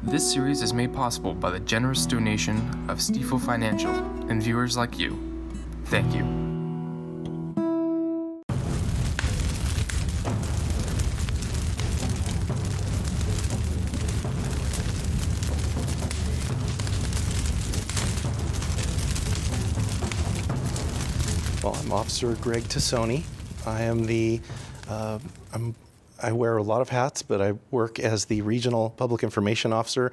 This series is made possible by the generous donation of Stifel Financial and viewers like you. Thank you. Well, I'm Officer Greg Tassone. I wear a lot of hats, but I work as the Regional Public Information Officer,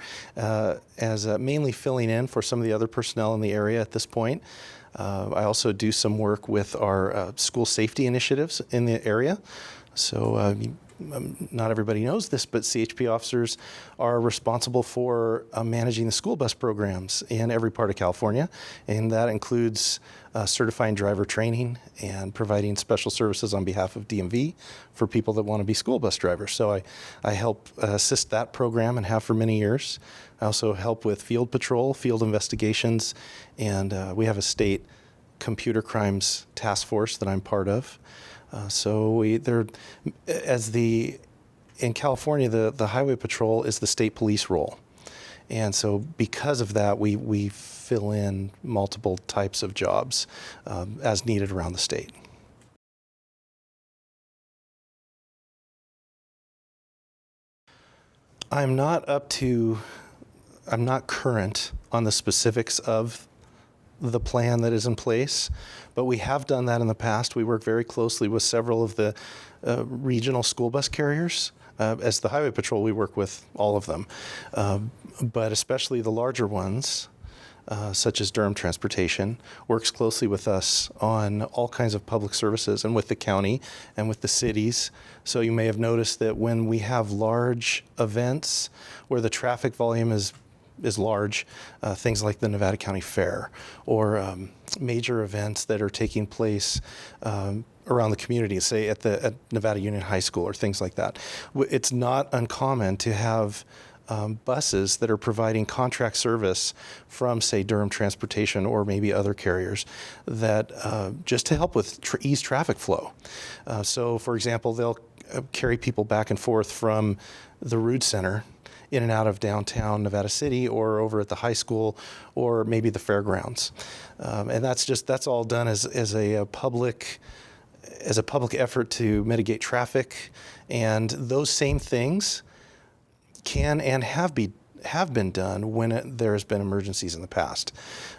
mainly filling in for some of the other personnel in the area at this point. I also do some work with our school safety initiatives in the area. So not everybody knows this, but CHP officers are responsible for managing the school bus programs in every part of California, and that includes certifying driver training and providing special services on behalf of DMV for people that want to be school bus drivers. So I help assist that program and have for many years. I also help with field patrol, field investigations, and we have a state computer crimes task force that I'm part of. In California, the highway patrol is the state police role. And so because of that, we fill in multiple types of jobs as needed around the state. I'm not current on the specifics of the plan that is in place, but we have done that in the past. We work very closely with several of the regional school bus carriers. As the Highway Patrol, we work with all of them, but especially the larger ones, such as Durham Transportation, works closely with us on all kinds of public services and with the county and with the cities. So you may have noticed that when we have large events where the traffic volume is large, things like the Nevada County Fair or major events that are taking place around the community, say at Nevada Union High School or things like that. It's not uncommon to have buses that are providing contract service from, say, Durham Transportation or maybe other carriers that just to help with ease traffic flow. So, for example, they'll carry people back and forth from the Rood Center in and out of downtown Nevada City or over at the high school or maybe the fairgrounds. And that's all done as a public effort to mitigate traffic. And those same things can and have been done when there has been emergencies in the past.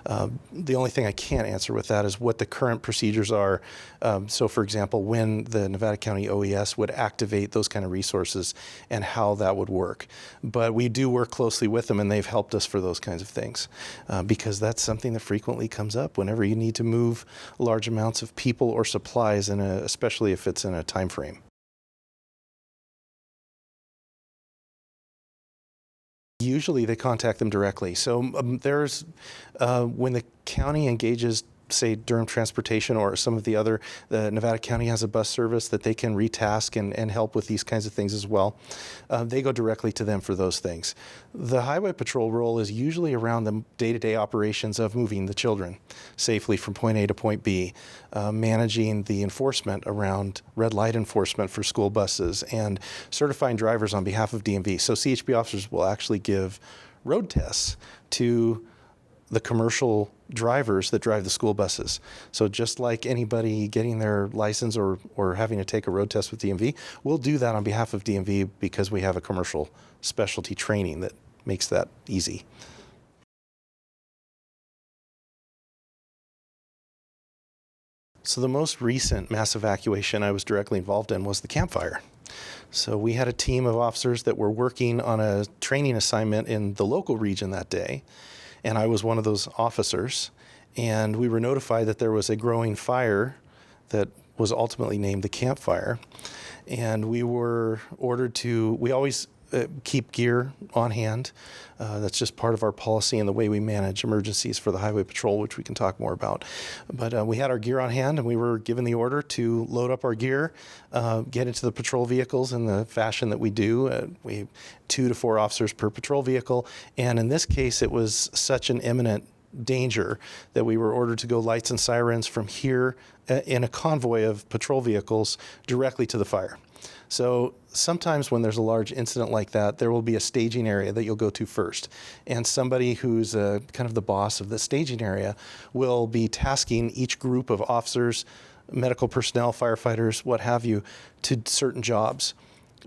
The only thing I can't answer with that is what the current procedures are. So, for example, when the Nevada County OES would activate those kind of resources and how that would work. But we do work closely with them, and they've helped us for those kinds of things because that's something that frequently comes up whenever you need to move large amounts of people or supplies, especially if it's in a time frame. Usually they contact them directly. So when the county engages, say, Durham Transportation or some of the Nevada County has a bus service that they can retask and help with these kinds of things as well. They go directly to them for those things. The Highway Patrol role is usually around the day-to-day operations of moving the children safely from point A to point B, managing the enforcement around red light enforcement for school buses, and certifying drivers on behalf of DMV. So CHP officers will actually give road tests to the commercial drivers that drive the school buses. So just like anybody getting their license or having to take a road test with DMV, we'll do that on behalf of DMV because we have a commercial specialty training that makes that easy. So the most recent mass evacuation I was directly involved in was the Camp Fire. So we had a team of officers that were working on a training assignment in the local region that day, and I was one of those officers, and we were notified that there was a growing fire that was ultimately named the Camp Fire, and we were ordered we always keep gear on hand. That's just part of our policy and the way we manage emergencies for the Highway Patrol, which we can talk more about. But we had our gear on hand, and we were given the order to load up our gear, get into the patrol vehicles in the fashion that we do. We 2 to 4 officers per patrol vehicle, and in this case, it was such an imminent danger that we were ordered to go lights and sirens from here in a convoy of patrol vehicles directly to the fire. So sometimes when there's a large incident like that, there will be a staging area that you'll go to first. And somebody who's kind of the boss of the staging area will be tasking each group of officers, medical personnel, firefighters, what have you, to certain jobs.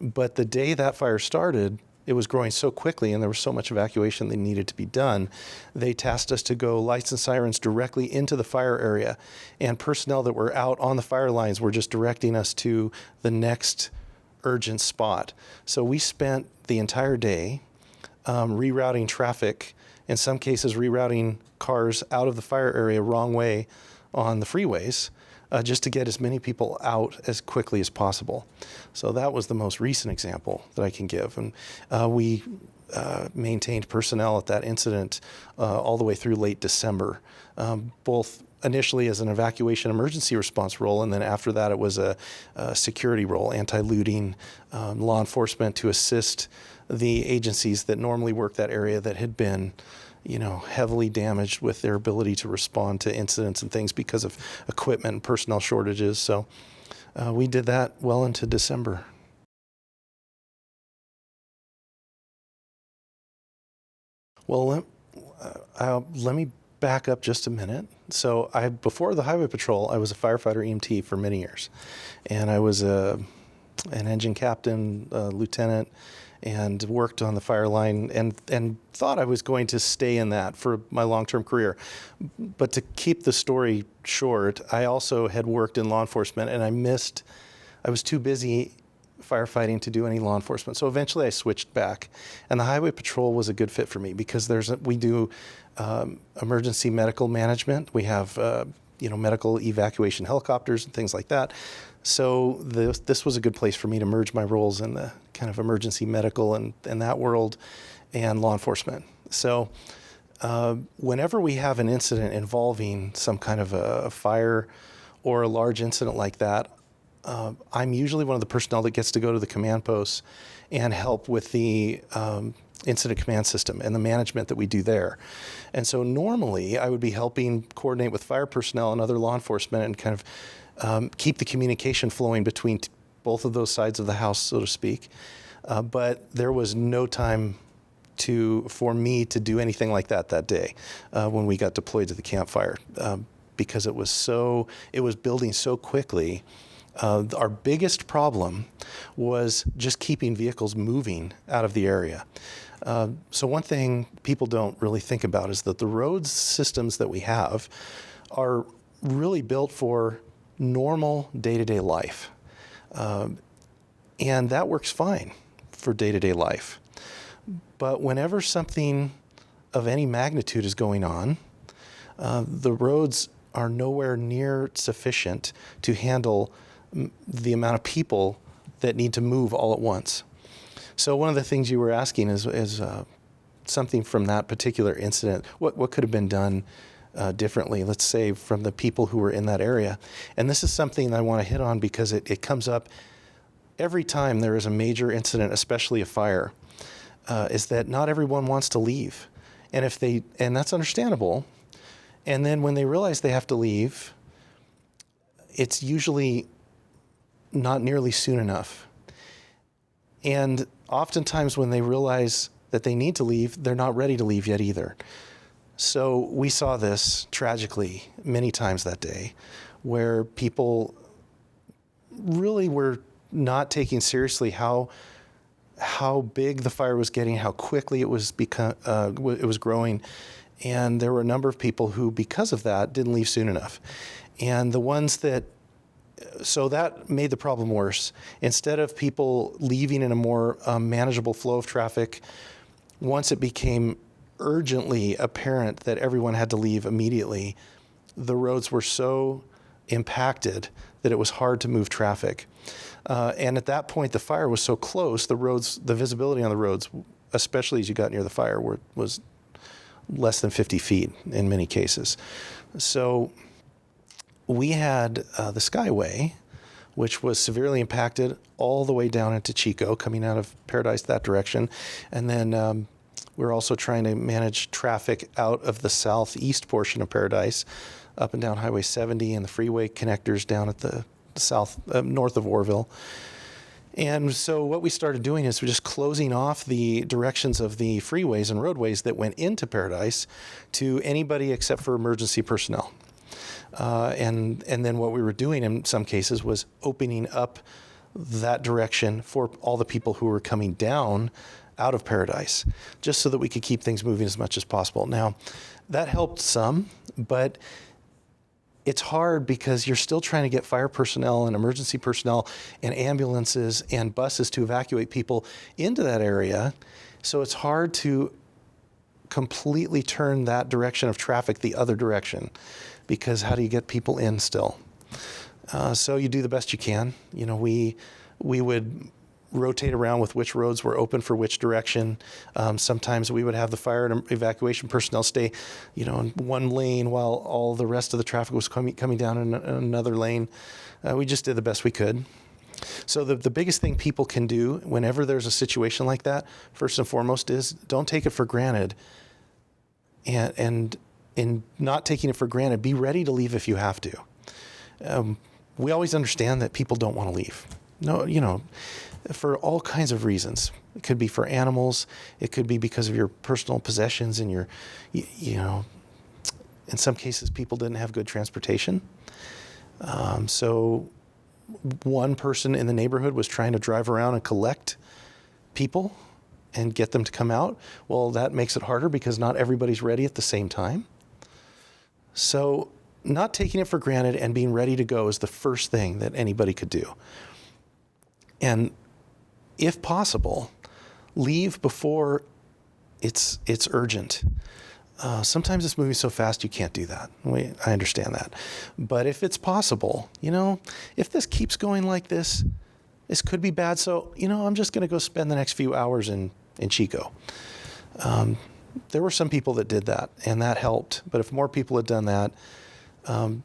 But the day that fire started, it was growing so quickly and there was so much evacuation that needed to be done, they tasked us to go lights and sirens directly into the fire area. And personnel that were out on the fire lines were just directing us to the next urgent spot. So we spent the entire day rerouting traffic, in some cases rerouting cars out of the fire area wrong way on the freeways, just to get as many people out as quickly as possible. So that was the most recent example that I can give. And we maintained personnel at that incident all the way through late December, both initially as an evacuation emergency response role, and then after that it was a security role, anti-looting, law enforcement to assist the agencies that normally work that area that had been heavily damaged with their ability to respond to incidents and things because of equipment and personnel shortages. So we did that well into December. Well, let me back up just a minute. So before the Highway Patrol, I was a firefighter EMT for many years. And I was an engine captain, lieutenant, and worked on the fire line and thought I was going to stay in that for my long-term career. But to keep the story short, I also had worked in law enforcement, and I was too busy firefighting to do any law enforcement. So eventually I switched back, and the Highway Patrol was a good fit for me because we do emergency medical management. We have medical evacuation helicopters and things like that. So this was a good place for me to merge my roles in the kind of emergency medical and that world and law enforcement. So whenever we have an incident involving some kind of a fire or a large incident like that, I'm usually one of the personnel that gets to go to the command posts and help with the incident command system and the management that we do there. And so normally I would be helping coordinate with fire personnel and other law enforcement and kind of keep the communication flowing between both of those sides of the house, so to speak. But there was no time for me to do anything like that day when we got deployed to the campfire because it was building so quickly. Our biggest problem was just keeping vehicles moving out of the area. So one thing people don't really think about is that the road systems that we have are really built for normal day-to-day life. And that works fine for day-to-day life. But whenever something of any magnitude is going on, the roads are nowhere near sufficient to handle the amount of people that need to move all at once. So one of the things you were asking is something from that particular incident. What could have been done differently, let's say, from the people who were in that area? And this is something I want to hit on because it comes up every time there is a major incident, especially a fire, is that not everyone wants to leave. And that's understandable. And then when they realize they have to leave, it's usually not nearly soon enough. And oftentimes when they realize that they need to leave, they're not ready to leave yet either. So we saw this tragically many times that day, where people really were not taking seriously how big the fire was getting, how quickly it was growing. And there were a number of people who, because of that, didn't leave soon enough. And so that made the problem worse. Instead of people leaving in a more manageable flow of traffic, once it became urgently apparent that everyone had to leave immediately, the roads were so impacted that it was hard to move traffic. And at that point, the fire was so close, the visibility on the roads, especially as you got near the fire, was less than 50 feet in many cases. So we had the Skyway, which was severely impacted all the way down into Chico, coming out of Paradise that direction. And then We're also trying to manage traffic out of the southeast portion of Paradise, up and down Highway 70 and the freeway connectors down at the north of Orville. And so what we started doing is we're just closing off the directions of the freeways and roadways that went into Paradise to anybody except for emergency personnel. And then what we were doing in some cases was opening up that direction for all the people who were coming down out of Paradise, just so that we could keep things moving as much as possible. Now, that helped some, but it's hard because you're still trying to get fire personnel and emergency personnel and ambulances and buses to evacuate people into that area. So it's hard to completely turn that direction of traffic the other direction, because how do you get people in still? So you do the best you can. You know, we would rotate around with which roads were open for which direction. Sometimes we would have the fire and evacuation personnel stay, you know, in one lane while all the rest of the traffic was coming down in another lane. We just did the best we could. So the biggest thing people can do whenever there's a situation like that, first and foremost, is don't take it for granted. And in not taking it for granted, be ready to leave if you have to. We always understand that people don't want to leave. No, you know, for all kinds of reasons. It could be for animals. It could be because of your personal possessions and you know, in some cases, people didn't have good transportation. So one person in the neighborhood was trying to drive around and collect people and get them to come out. Well, that makes it harder because not everybody's ready at the same time. So not taking it for granted and being ready to go is the first thing that anybody could do. And if possible, leave before it's urgent. Sometimes it's moving so fast you can't do that. I understand that. But if it's possible, you know, if this keeps going like this could be bad. So, you know, I'm just going to go spend the next few hours in Chico. There were some people that did that, and that helped. But if more people had done that,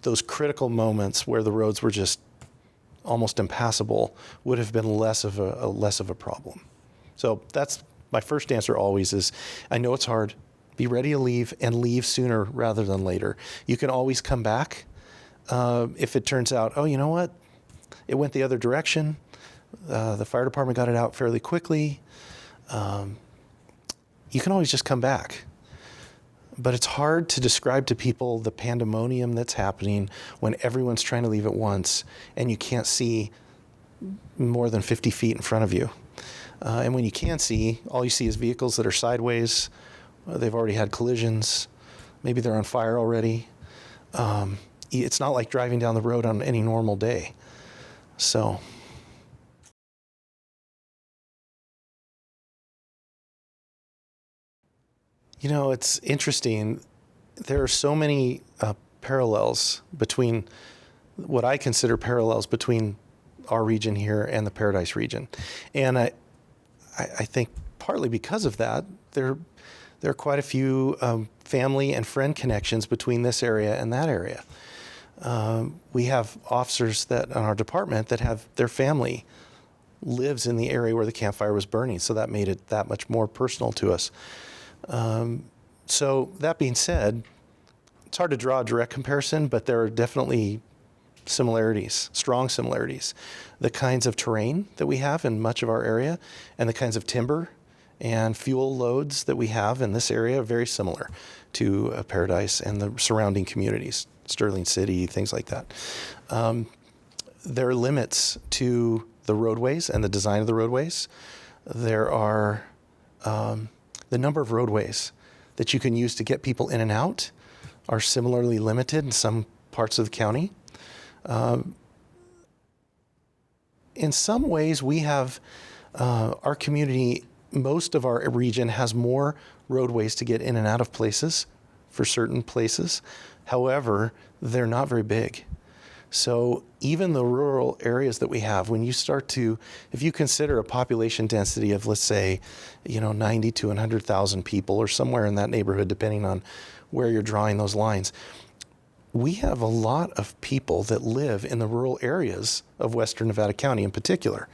those critical moments where the roads were just almost impassable would have been less of a problem. So that's my first answer always is, I know it's hard. Be ready to leave, and leave sooner rather than later. You can always come back if it turns out, oh, you know what? It went the other direction. The fire department got it out fairly quickly. You can always just come back. But it's hard to describe to people the pandemonium that's happening when everyone's trying to leave at once and you can't see more than 50 feet in front of you. And when you can't see, all you see is vehicles that are sideways. They've already had collisions. Maybe they're on fire already. It's not like driving down the road on any normal day. So... You know, it's interesting. There are so many parallels between what I consider parallels between our region here and the Paradise region. And I think partly because of that, there are quite a few family and friend connections between this area and that area. We have officers that on our department that have their family lives in the area where the campfire was burning, so that made it that much more personal to us. So that being said, it's hard to draw a direct comparison, but there are definitely similarities, strong similarities. The kinds of terrain that we have in much of our area and the kinds of timber and fuel loads that we have in this area are very similar to Paradise and the surrounding communities, Sterling City, things like that. There are limits to the roadways and the design of the roadways. There are the number of roadways that you can use to get people in and out are similarly limited in some parts of the county. In some ways, we have our community, most of our region has more roadways to get in and out of places for certain places. However, they're not very big. So even the rural areas that we have, when you start to, if you consider a population density of, let's say, 90 to 100,000 people or somewhere in that neighborhood, depending on where you're drawing those lines, we have a lot of people that live in the rural areas of Western Nevada County in particular.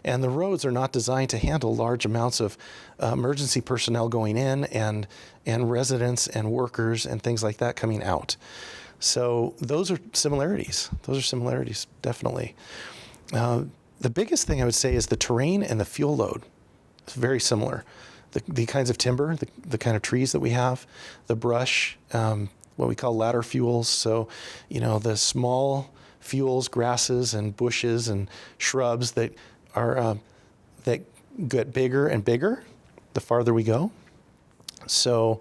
And the roads are not designed to handle large amounts of emergency personnel going in and residents and workers and things like that coming out. So those are similarities. Those are similarities, definitely. The biggest thing I would say is the terrain and the fuel load. It's very similar. The kinds of timber, the kind of trees that we have, the brush, what we call ladder fuels. So, the small fuels, grasses and bushes and shrubs that are that get bigger and bigger the farther we go. So,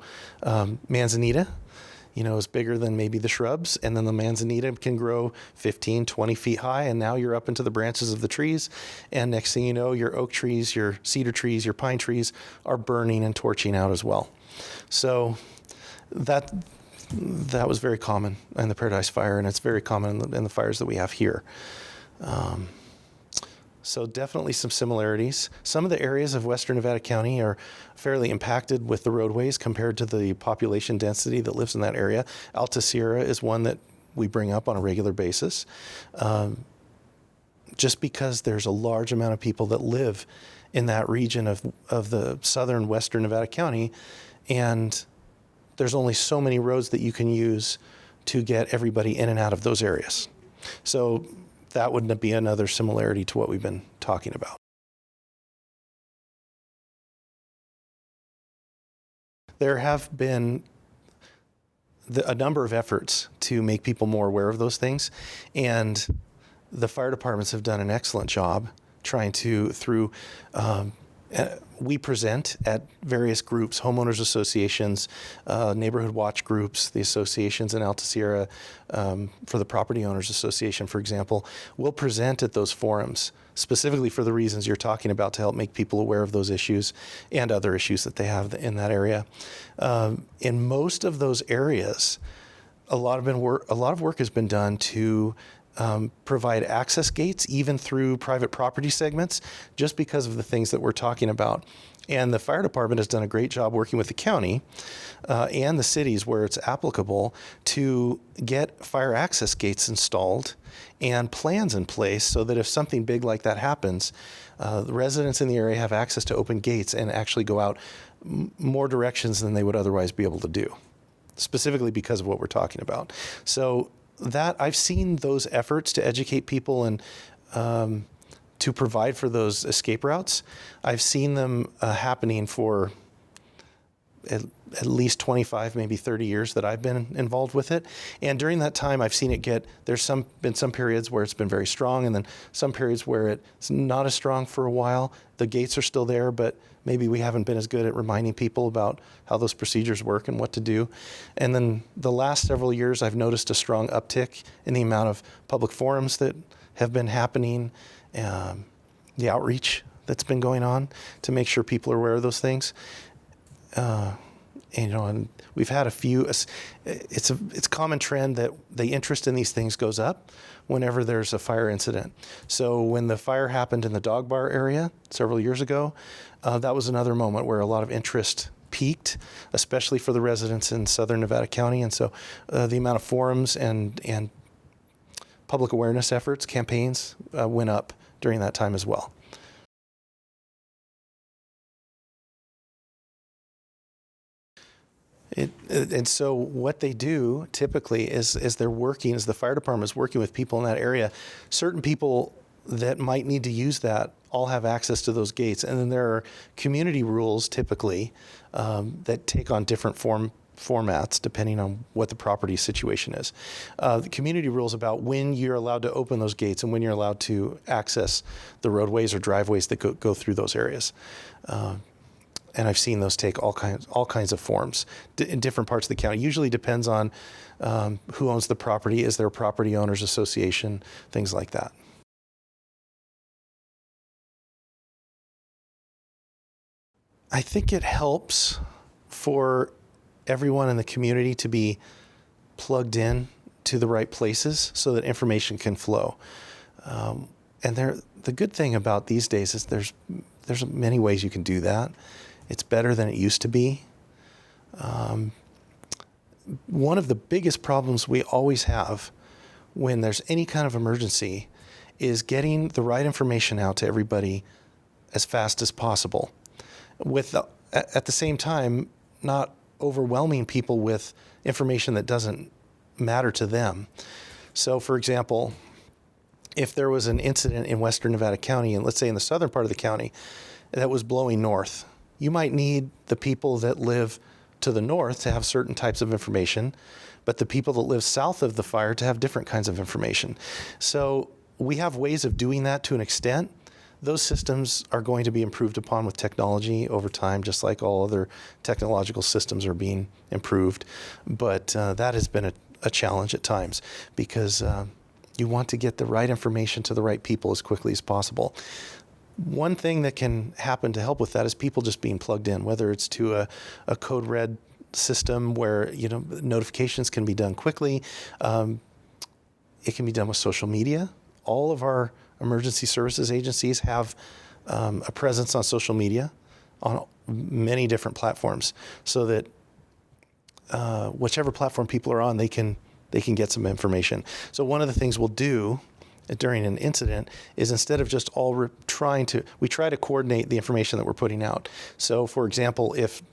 manzanita, is bigger than maybe the shrubs, and then the manzanita can grow 15, 20 feet high, and now you're up into the branches of the trees, and next thing you know, your oak trees, your cedar trees, your pine trees are burning and torching out as well. So that was very common in the Paradise Fire, and it's very common in the fires that we have here. So definitely some similarities. Some of the areas of Western Nevada County are fairly impacted with the roadways compared to the population density that lives in that area. Alta Sierra is one that we bring up on a regular basis, just because there's a large amount of people that live in that region of the southern Western Nevada County, and there's only so many roads that you can use to get everybody in and out of those areas. So that would be another similarity to what we've been talking about. There have been a number of efforts to make people more aware of those things, and the fire departments have done an excellent job trying to, through we present at various groups, homeowners associations, neighborhood watch groups, the associations in Alta Sierra, for the Property Owners Association, for example. We'll present at those forums specifically for the reasons you're talking about, to help make people aware of those issues and other issues that they have in that area. In most of those areas, a lot of work has been done to provide access gates even through private property segments, just because of the things that we're talking about. And the fire department has done a great job working with the county and the cities where it's applicable to get fire access gates installed and plans in place, so that if something big like that happens, the residents in the area have access to open gates and actually go out more directions than they would otherwise be able to do, specifically because of what we're talking about. So that I've seen those efforts to educate people and to provide for those escape routes. There's seen them happening for at least 25, maybe 30 years that I've been involved with it. And during that time, I've seen it there's been some periods where it's been very strong, and then some periods where it's not as strong for a while. The gates are still there, but maybe we haven't been as good at reminding people about how those procedures work and what to do. And then the last several years, I've noticed a strong uptick in the amount of public forums that have been happening, the outreach that's been going on to make sure people are aware of those things. And we've had a few. It's a common trend that the interest in these things goes up whenever there's a fire incident. So when the fire happened in the dog bar area several years ago, that was another moment where a lot of interest peaked, especially for the residents in southern Nevada County. And so the amount of forums and public awareness efforts, campaigns, went up during that time as well. And so what they do typically is they're working, as the fire department is working with people in that area, certain people that might need to use that all have access to those gates. And then there are community rules typically that take on different formats depending on what the property situation is. The community rules about when you're allowed to open those gates and when you're allowed to access the roadways or driveways that go through those areas. And I've seen those take all kinds of forms in different parts of the county. Usually depends on who owns the property. Is there a property owners association? Things like that. I think it helps for everyone in the community to be plugged in to the right places so that information can flow. And the good thing about these days is there's many ways you can do that. It's better than it used to be. One of the biggest problems we always have when there's any kind of emergency is getting the right information out to everybody as fast as possible, with at the same time not overwhelming people with information that doesn't matter to them. So, for example, if there was an incident in western Nevada County, and let's say in the southern part of the county, that was blowing north, you might need the people that live to the north to have certain types of information, but the people that live south of the fire to have different kinds of information. So we have ways of doing that to an extent. Those systems are going to be improved upon with technology over time, just like all other technological systems are being improved. But that has been a challenge at times, because you want to get the right information to the right people as quickly as possible. One thing that can happen to help with that is people just being plugged in, whether it's to a code red system where notifications can be done quickly. It can be done with social media. All of our emergency services agencies have a presence on social media on many different platforms, so that whichever platform people are on, they can get some information. So one of the things we'll do during an incident is, instead of just all we try to coordinate the information that we're putting out. So, for example, if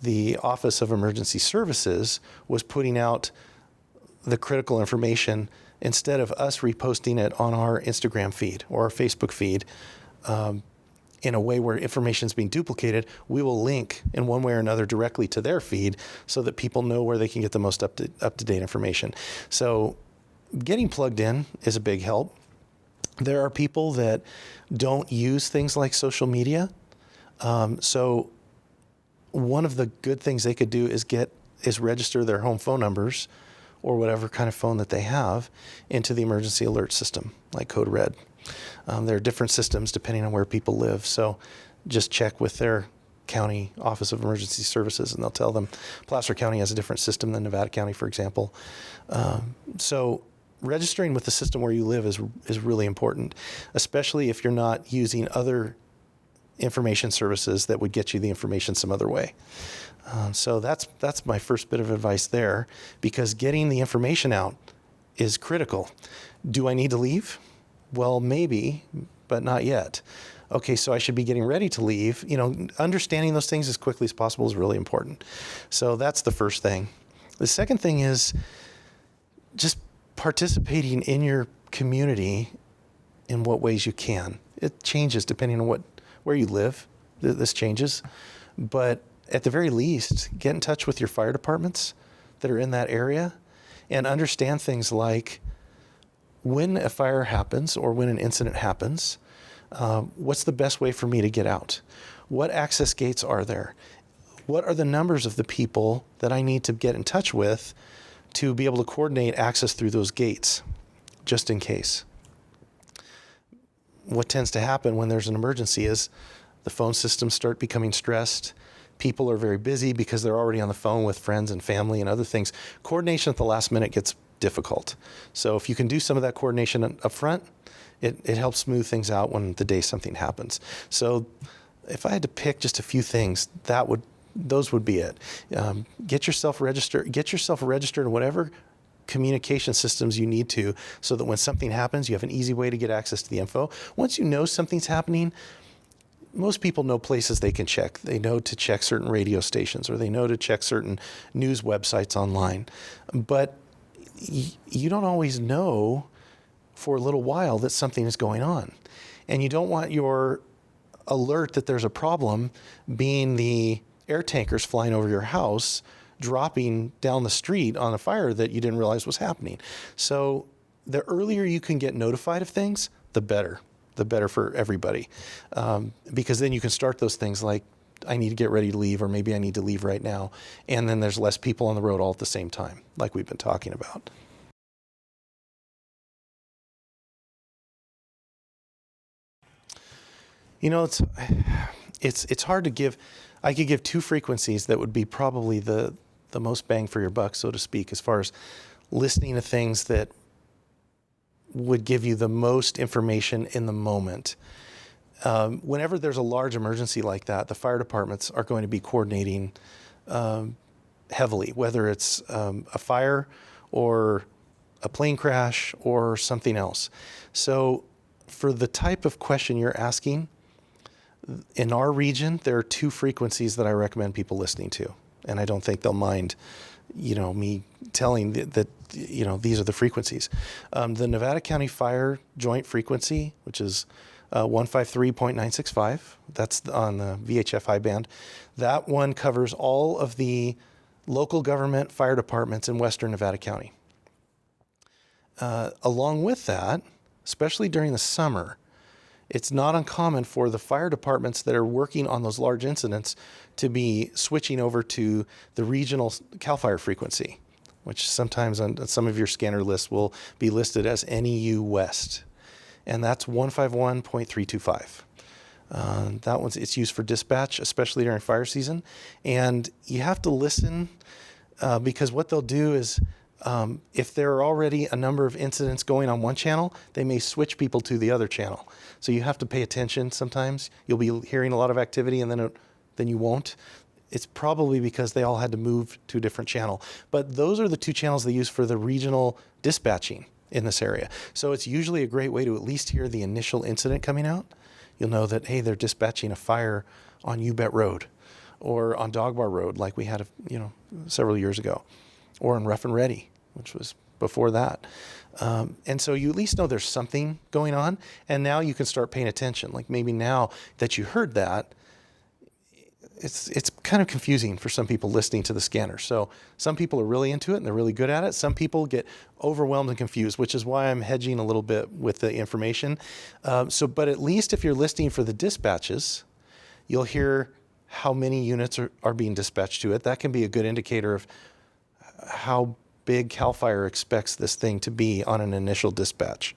the Office of Emergency Services was putting out the critical information, instead of us reposting it on our Instagram feed or our Facebook feed in a way where information is being duplicated, we will link in one way or another directly to their feed, so that people know where they can get the most up-to-date information. So getting plugged in is a big help. There are people that don't use things like social media. So one of the good things they could do is register their home phone numbers, or whatever kind of phone that they have, into the emergency alert system, like Code Red. There are different systems depending on where people live. So just check with their county Office of Emergency Services, and they'll tell them. Placer County has a different system than Nevada County, for example. So registering with the system where you live is really important, especially if you're not using other information services that would get you the information some other way. So that's my first bit of advice there, because getting the information out is critical. Do I need to leave? Well, maybe, but not yet. Okay, so I should be getting ready to leave. Understanding those things as quickly as possible is really important. So that's the first thing. The second thing is just participating in your community in what ways you can. It changes depending on where you live. This changes. But at the very least, get in touch with your fire departments that are in that area and understand things like, when a fire happens or when an incident happens, what's the best way for me to get out? What access gates are there? What are the numbers of the people that I need to get in touch with to be able to coordinate access through those gates, just in case? What tends to happen when there's an emergency is the phone systems start becoming stressed. People are very busy because they're already on the phone with friends and family and other things. Coordination at the last minute gets difficult. So if you can do some of that coordination up front, it helps smooth things out when the day something happens. So if I had to pick just a few things, those would be it. Get yourself registered in whatever communication systems you need to, so that when something happens, you have an easy way to get access to the info. Once you know something's happening, most people know places they can check. They know to check certain radio stations, or they know to check certain news websites online. But you don't always know for a little while that something is going on. And you don't want your alert that there's a problem being the air tankers flying over your house, dropping down the street on a fire that you didn't realize was happening. So the earlier you can get notified of things, the better for everybody. Because then you can start those things like, I need to get ready to leave, or maybe I need to leave right now. And then there's less people on the road all at the same time, like we've been talking about. It's hard to give. I could give two frequencies that would be probably the most bang for your buck, so to speak, as far as listening to things that would give you the most information in the moment. Whenever there's a large emergency like that, the fire departments are going to be coordinating heavily, whether it's a fire or a plane crash or something else. So for the type of question you're asking, in our region, there are two frequencies that I recommend people listening to. And I don't think they'll mind, me telling that, these are the frequencies. The Nevada County Fire Joint Frequency, which is 153.965, that's on the VHF high band. That one covers all of the local government fire departments in western Nevada County. Along with that, especially during the summer, it's not uncommon for the fire departments that are working on those large incidents to be switching over to the regional CAL FIRE frequency, which sometimes on some of your scanner lists will be listed as NEU West. And that's 151.325. It's used for dispatch, especially during fire season. And you have to listen because what they'll do is if there are already a number of incidents going on one channel, they may switch people to the other channel. So you have to pay attention sometimes. You'll be hearing a lot of activity and then you won't. It's probably because they all had to move to a different channel. But those are the two channels they use for the regional dispatching in this area. So it's usually a great way to at least hear the initial incident coming out. You'll know that, hey, they're dispatching a fire on You Bet Road or on Dog Bar Road like we had several years ago, or on Rough and Ready, which was before that. And so you at least know there's something going on, and now you can start paying attention. Like maybe now that you heard that, it's kind of confusing for some people listening to the scanner. So some people are really into it and they're really good at it. Some people get overwhelmed and confused, which is why I'm hedging a little bit with the information. But at least if you're listening for the dispatches, you'll hear how many units are being dispatched to it. That can be a good indicator of how big CAL FIRE expects this thing to be on an initial dispatch.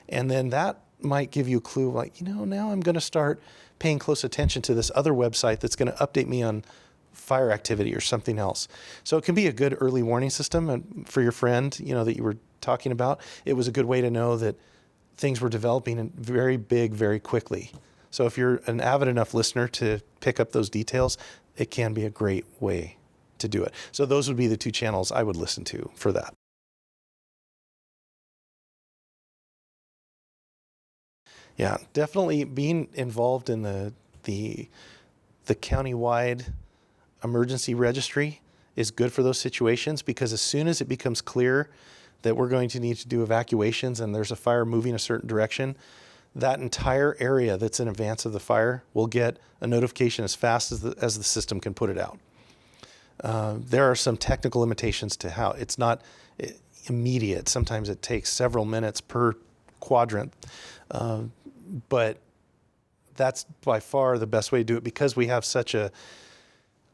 And then that might give you a clue like, now I'm going to start paying close attention to this other website that's going to update me on fire activity or something else. So it can be a good early warning system. And for your friend, that you were talking about, it was a good way to know that things were developing very big, very quickly. So if you're an avid enough listener to pick up those details, it can be a great way to do it. So those would be the two channels I would listen to for that. Yeah, definitely being involved in the county-wide emergency registry is good for those situations, because as soon as it becomes clear that we're going to need to do evacuations and there's a fire moving a certain direction, that entire area that's in advance of the fire will get a notification as fast as the system can put it out. There are some technical limitations to how it's not immediate. Sometimes it takes several minutes per quadrant. But that's by far the best way to do it, because we have such a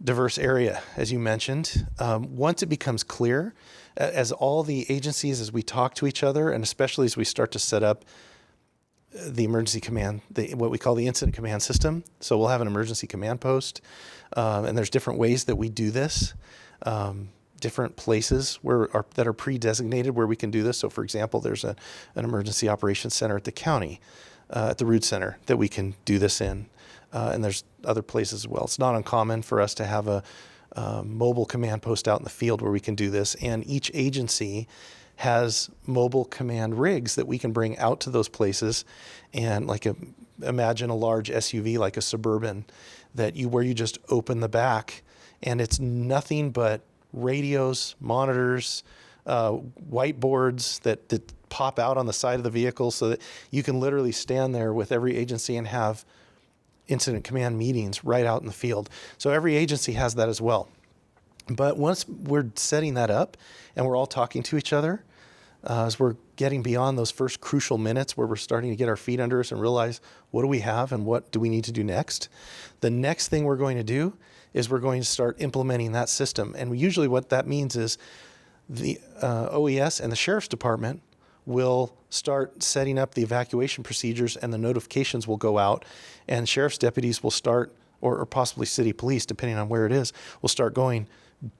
diverse area, as you mentioned. Once it becomes clear, as all the agencies, as we talk to each other, and especially as we start to set up the emergency command, what we call the incident command system. So we'll have an emergency command post, and there's different ways that we do this. Different places that are pre-designated where we can do this. So for example, there's an emergency operations center at the county, at the Root Center, that we can do this in. And there's other places as well. It's not uncommon for us to have a mobile command post out in the field where we can do this. And each agency has mobile command rigs that we can bring out to those places. And imagine a large SUV like a Suburban where you just open the back and it's nothing but radios, monitors, whiteboards that pop out on the side of the vehicle, so that you can literally stand there with every agency and have incident command meetings right out in the field. So every agency has that as well. But once we're setting that up and we're all talking to each other, as we're getting beyond those first crucial minutes where we're starting to get our feet under us and realize what do we have and what do we need to do next, the next thing we're going to do is we're going to start implementing that system. And usually what that means is the OES and the Sheriff's Department will start setting up the evacuation procedures, and the notifications will go out, and sheriff's deputies will start, or possibly city police, depending on where it is, will start going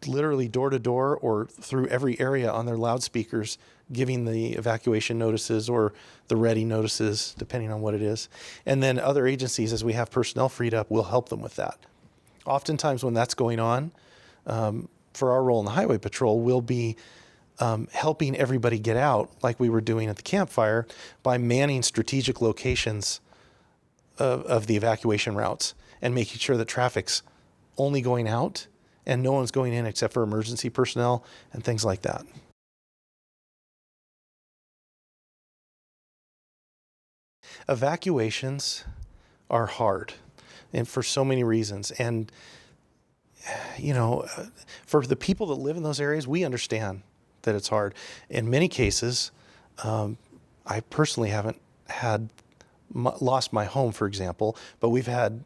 literally door to door or through every area on their loudspeakers, giving the evacuation notices or the ready notices, depending on what it is. And then other agencies, as we have personnel freed up, will help them with that. Oftentimes when that's going on, for our role in the highway patrol, we'll be helping everybody get out like we were doing at the campfire by manning strategic locations of the evacuation routes and making sure that traffic's only going out and no one's going in except for emergency personnel and things like that. Evacuations are hard, and for so many reasons. And, for the people that live in those areas, we understand that it's hard. In many cases, I personally haven't had lost my home, for example, but we've had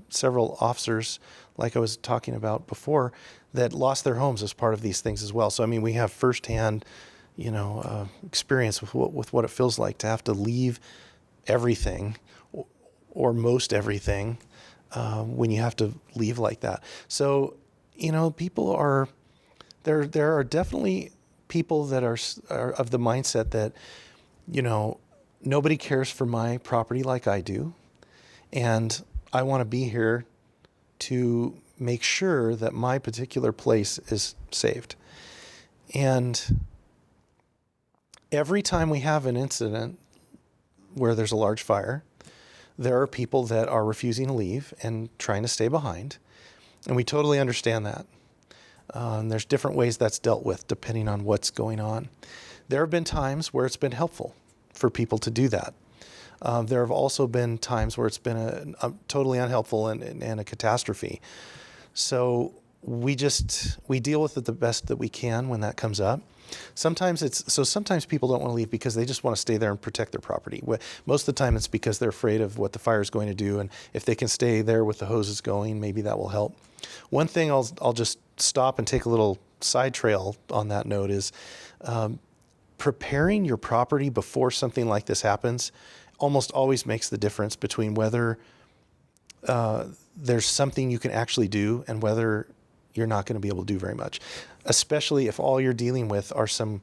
several officers, like I was talking about before, that lost their homes as part of these things as well. So, I mean, we have firsthand, experience with what it feels like to have to leave everything or most everything when you have to leave like that. So, people are, there are definitely people that are of the mindset that, nobody cares for my property like I do. And I want to be here to make sure that my particular place is saved. And every time we have an incident where there's a large fire, there are people that are refusing to leave and trying to stay behind. And we totally understand that. And there's different ways that's dealt with depending on what's going on. There have been times where it's been helpful for people to do that. There have also been times where it's been a totally unhelpful and a catastrophe. So we deal with it the best that we can when that comes up. Sometimes people don't want to leave because they just want to stay there and protect their property. Most of the time it's because they're afraid of what the fire is going to do, and if they can stay there with the hoses going, maybe that will help. One thing I'll just stop and take a little side trail on that note is preparing your property before something like this happens almost always makes the difference between whether there's something you can actually do and whether you're not going to be able to do very much, especially if all you're dealing with are some,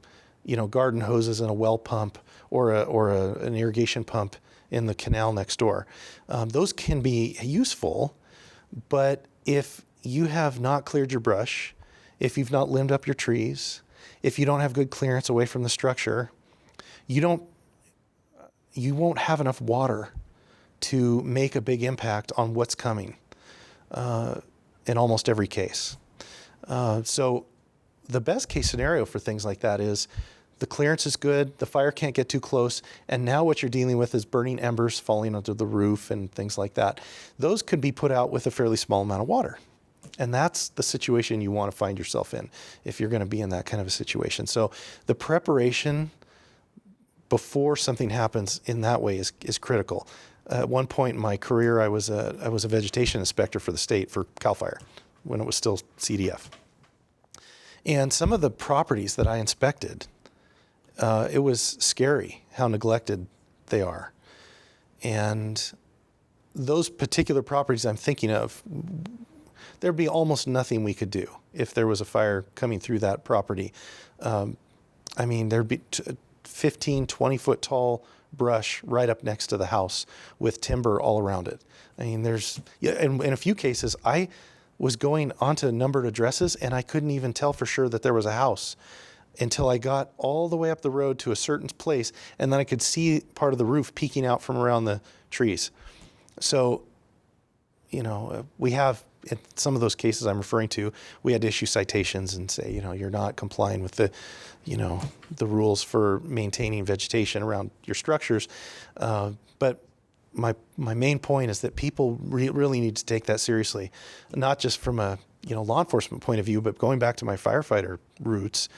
garden hoses and a well pump or an irrigation pump in the canal next door. Those can be useful, but if you have not cleared your brush, if you've not limbed up your trees, if you don't have good clearance away from the structure, you won't have enough water to make a big impact on what's coming in almost every case. So the best case scenario for things like that is the clearance is good, the fire can't get too close, and now what you're dealing with is burning embers falling onto the roof and things like that. Those could be put out with a fairly small amount of water. And that's the situation you want to find yourself in if you're going to be in that kind of a situation. So the preparation before something happens in that way is critical. At one point in my career, I was a vegetation inspector for the state for CAL FIRE when it was still CDF. And some of the properties that I inspected, it was scary how neglected they are. And those particular properties I'm thinking of, there'd be almost nothing we could do if there was a fire coming through that property. There'd be 15, 20-foot tall brush right up next to the house with timber all around it. In a few cases, I was going onto numbered addresses and I couldn't even tell for sure that there was a house until I got all the way up the road to a certain place, and then I could see part of the roof peeking out from around the trees. So, we have, in some of those cases I'm referring to, we had to issue citations and say, you're not complying with the rules for maintaining vegetation around your structures. But my main point is that people really need to take that seriously, not just from a law enforcement point of view, but going back to my firefighter roots.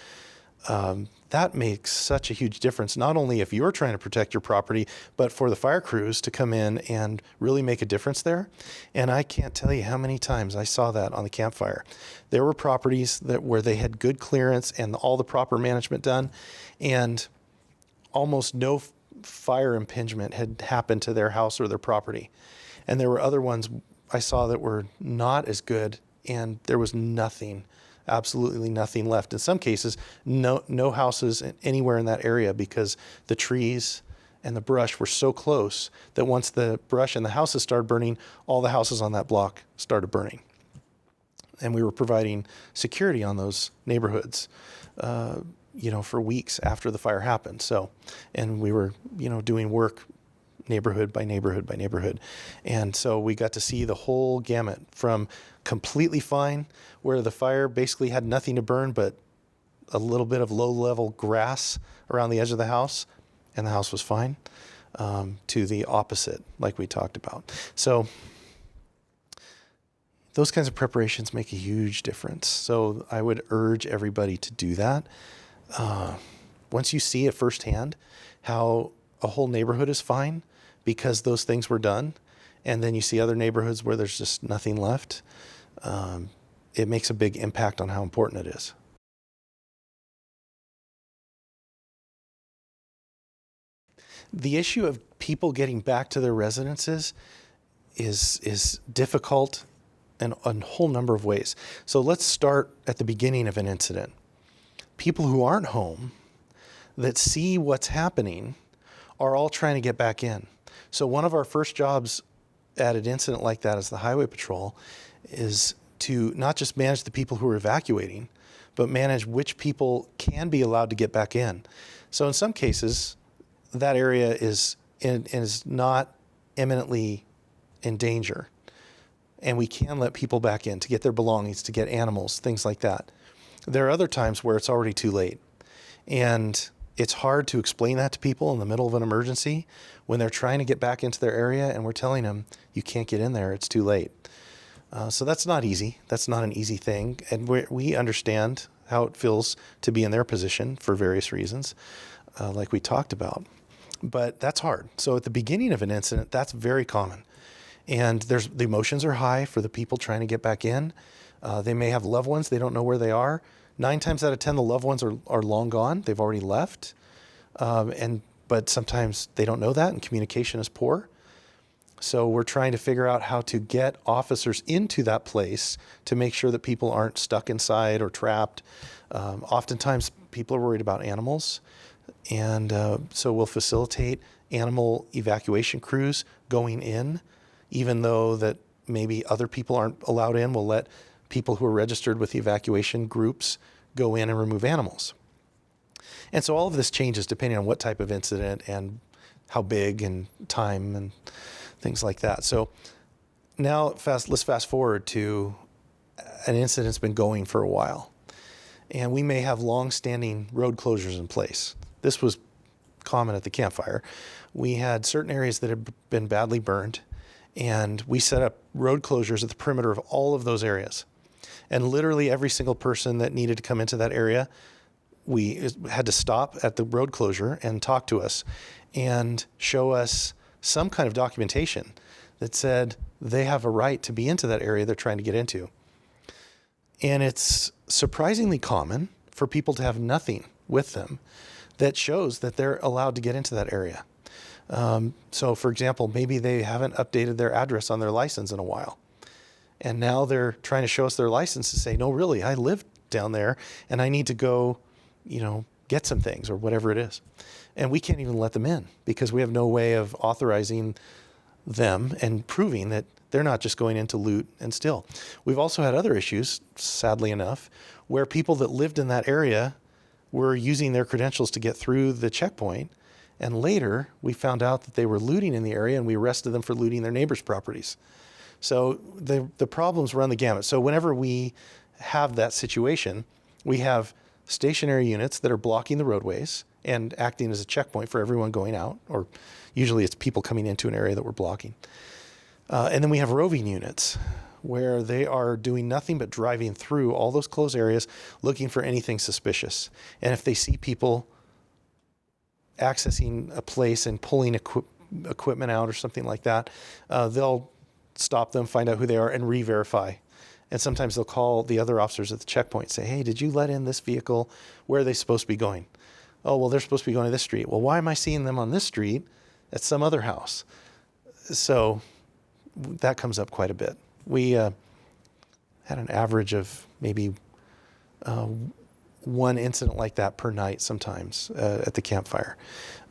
That makes such a huge difference, not only if you're trying to protect your property, but for the fire crews to come in and really make a difference there. And I can't tell you how many times I saw that on the campfire. There were properties where they had good clearance and all the proper management done, and almost no fire impingement had happened to their house or their property. And there were other ones I saw that were not as good, and there was nothing, absolutely nothing left. In some cases, no houses anywhere in that area because the trees and the brush were so close that once the brush and the houses started burning, all the houses on that block started burning. And we were providing security on those neighborhoods. for weeks after the fire happened. So, and we were, doing work neighborhood by neighborhood by neighborhood. And so we got to see the whole gamut from completely fine, where the fire basically had nothing to burn but a little bit of low-level grass around the edge of the house, and the house was fine, to the opposite, like we talked about. So those kinds of preparations make a huge difference. So I would urge everybody to do that. Once you see it firsthand, how a whole neighborhood is fine because those things were done, and then you see other neighborhoods where there's just nothing left, it makes a big impact on how important it is. The issue of people getting back to their residences is difficult in a whole number of ways. So let's start at the beginning of an incident. People who aren't home that see what's happening are all trying to get back in. So one of our first jobs at an incident like that as the highway patrol is to not just manage the people who are evacuating, but manage which people can be allowed to get back in. So in some cases, that area is not imminently in danger, and we can let people back in to get their belongings, to get animals, things like that. There are other times where it's already too late, and it's hard to explain that to people in the middle of an emergency when they're trying to get back into their area and we're telling them, you can't get in there, it's too late. So that's not easy. That's not an easy thing, and we understand how it feels to be in their position for various reasons, like we talked about. But that's hard. So at the beginning of an incident, that's very common. And the emotions are high for the people trying to get back in. They may have loved ones. They don't know where they are. 9 times out of 10, the loved ones are long gone. They've already left. But sometimes they don't know that, and communication is poor. So we're trying to figure out how to get officers into that place to make sure that people aren't stuck inside or trapped. Oftentimes, people are worried about animals. And so we'll facilitate animal evacuation crews going in, even though that maybe other people aren't allowed in. We'll let people who are registered with the evacuation groups go in and remove animals. And so all of this changes depending on what type of incident and how big and time and things like that. So now let's fast forward to an incident that's been going for a while. And we may have long-standing road closures in place. This was common at the campfire. We had certain areas that had been badly burned, and we set up road closures at the perimeter of all of those areas. And literally every single person that needed to come into that area, we had to stop at the road closure and talk to us and show us some kind of documentation that said they have a right to be into that area they're trying to get into. And it's surprisingly common for people to have nothing with them that shows that they're allowed to get into that area. So for example, maybe they haven't updated their address on their license in a while. And now they're trying to show us their license to say, no, really, I live down there and I need to go, get some things or whatever it is. And we can't even let them in because we have no way of authorizing them and proving that they're not just going in to loot and steal. We've also had other issues, sadly enough, where people that lived in that area were using their credentials to get through the checkpoint. And later we found out that they were looting in the area and we arrested them for looting their neighbors' properties. So the problems run the gamut. So whenever we have that situation, we have stationary units that are blocking the roadways and acting as a checkpoint for everyone going out, or usually it's people coming into an area that we're blocking. And then we have roving units where they are doing nothing but driving through all those closed areas looking for anything suspicious. And if they see people accessing a place and pulling equipment out or something like that, they'll stop them, find out who they are, and re-verify. And sometimes they'll call the other officers at the checkpoint and say, hey, did you let in this vehicle? Where are they supposed to be going? Oh, well, they're supposed to be going to this street. Well, why am I seeing them on this street at some other house? So that comes up quite a bit. We had an average of maybe one incident like that per night sometimes at the campfire.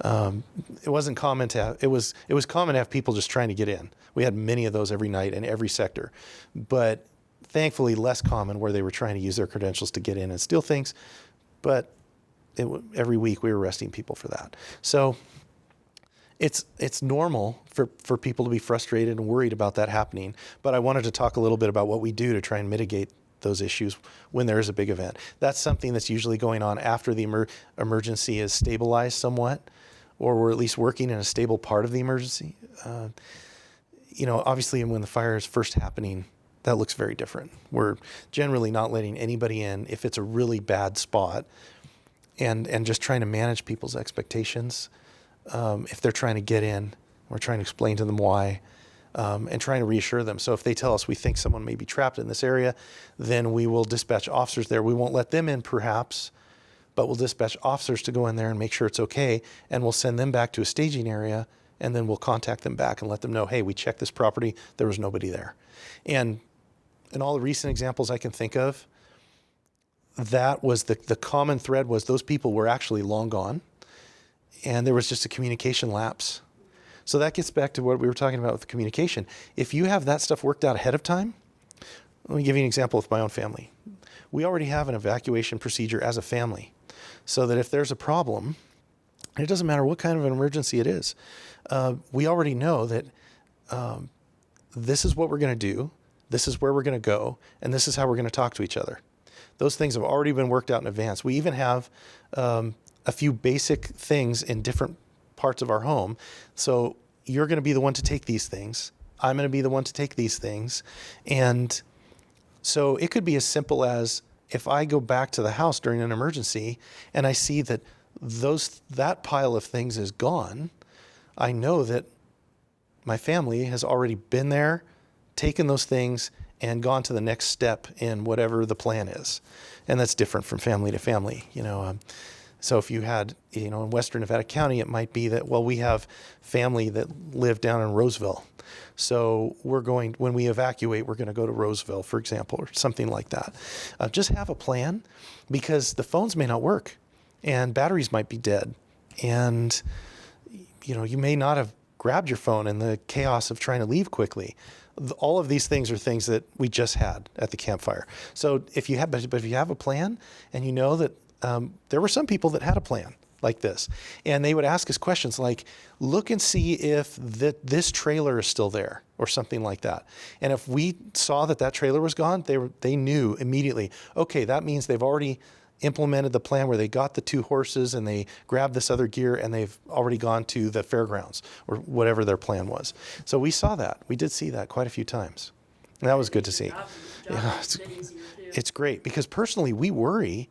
It wasn't common to have, it was common to have people just trying to get in. We had many of those every night in every sector, but thankfully less common where they were trying to use their credentials to get in and steal things. But every week we were arresting people for that. So it's normal for people to be frustrated and worried about that happening. But I wanted to talk a little bit about what we do to try and mitigate those issues when there is a big event. That's something that's usually going on after the emergency is stabilized somewhat, or we're at least working in a stable part of the emergency. Obviously when the fire is first happening, that looks very different. We're generally not letting anybody in if it's a really bad spot, and just trying to manage people's expectations. If they're trying to get in, we're trying to explain to them why, and trying to reassure them. So if they tell us we think someone may be trapped in this area, then we will dispatch officers there. We won't let them in perhaps, but we'll dispatch officers to go in there and make sure it's okay, and we'll send them back to a staging area, and then we'll contact them back and let them know, hey, we checked this property, there was nobody there. And in all the recent examples I can think of, that was the common thread was those people were actually long gone, and there was just a communication lapse. So that gets back to what we were talking about with the communication. If you have that stuff worked out ahead of time, let me give you an example with my own family. We already have an evacuation procedure as a family, so that if there's a problem, and it doesn't matter what kind of an emergency it is, we already know that this is what we're going to do, this is where we're going to go, and this is how we're going to talk to each other. Those things have already been worked out in advance. We even have a few basic things in different parts of our home. So you're going to be the one to take these things. I'm going to be the one to take these things. And so it could be as simple as if I go back to the house during an emergency and I see that that pile of things is gone, I know that my family has already been there, taken those things, and gone to the next step in whatever the plan is. And that's different from family to family. So if you had, in Western Nevada County, it might be that, well, we have family that live down in Roseville. So when we evacuate, we're going to go to Roseville, for example, or something like that. Just have a plan, because the phones may not work and batteries might be dead. And, you may not have grabbed your phone in the chaos of trying to leave quickly. All of these things are things that we just had at the campfire. So if you have a plan, and you know that there were some people that had a plan like this, and they would ask us questions like, look and see if this trailer is still there, or something like that. And if we saw that trailer was gone, they knew immediately, okay, that means they've already implemented the plan where they got the 2 horses and they grabbed this other gear and they've already gone to the fairgrounds or whatever their plan was. So we saw that. We did see that quite a few times. And that was good to see. Yeah, it's great, because personally we worry.